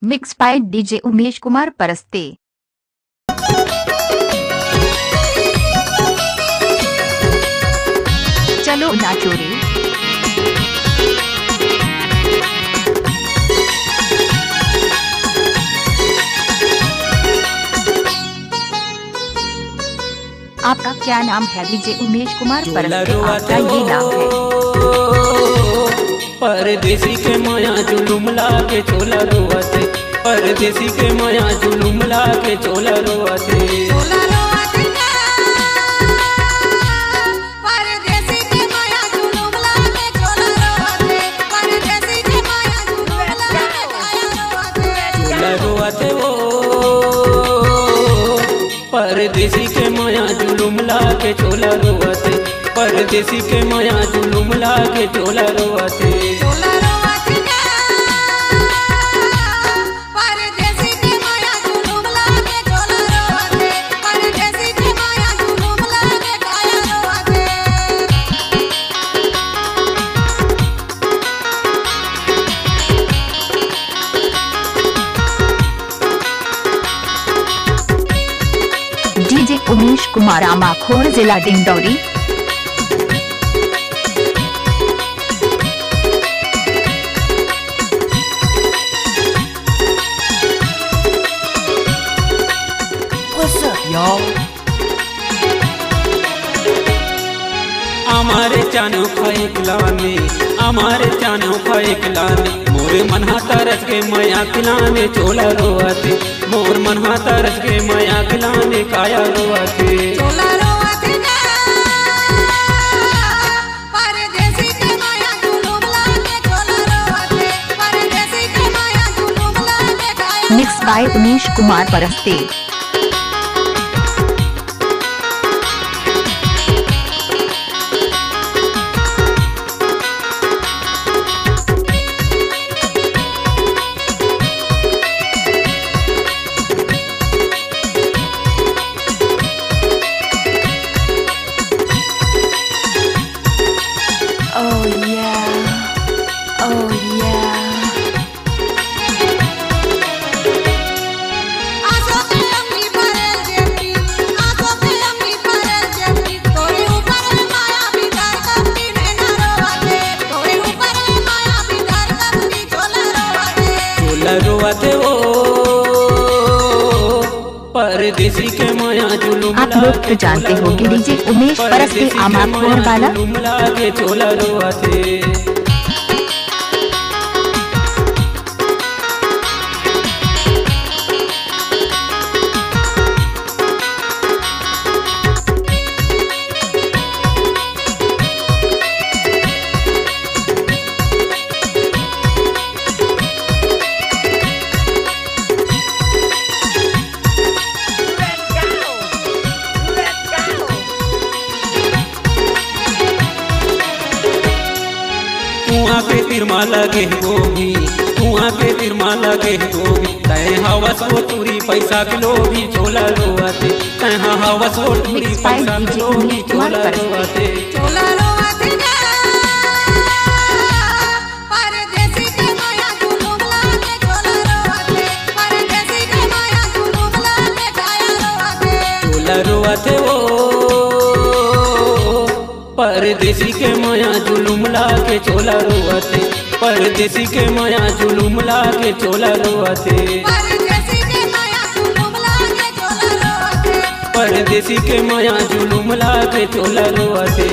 Mix by DJ Umesh Kumar परस्ते। चलो नाचो रे। आपका क्या नाम है? डीजे उमेश कुमार परस्ते, आपका ये नाम है। परदेसी के माया जुलुम लाके चोला रोआते, परदेसी के माया जुलुम लाके चोला रोआते। परदेसी के माया जुलुम लाके चोला रोआते, परदेसी के माया जुलुम लाके चोला रोआते। डीजे उमेश कुमार, आमाखोर, जिला डिंडौरी। हमारे चानो खाए खिलाने, हमारे चानो खाए खिलाने, मोरे मनहा तरस के माया खिलाने चोला रोआते, मोर मनहा तरस के माया खिलाने काया रोआते। मिक्स बाय उमेश कुमार परस्ते। Oh yeah, oh yeah। रोआते वो परदेसी के माया जुलुम आप लोग तो जानते होंगे डीजे उमेश परस्ते, आमाखोर वाला। जुलुम लाके चोला रोआते। कुआं पे तिरमा लगे गोभी, कुआं पे तिरमा लगे गोभी, तय हवस वो तुरी पैसा किलो भी चोला रोआते, तय हवस वो तुरी पैसा किलो भी चोला रोआते। रोआते वो परदेसी के माया जुलुम लाके चोला रोआते, परदेसी के माया जुलुम लाके चोला रोआते। परदेसी के माया जुलुम लाके चोला रोआते।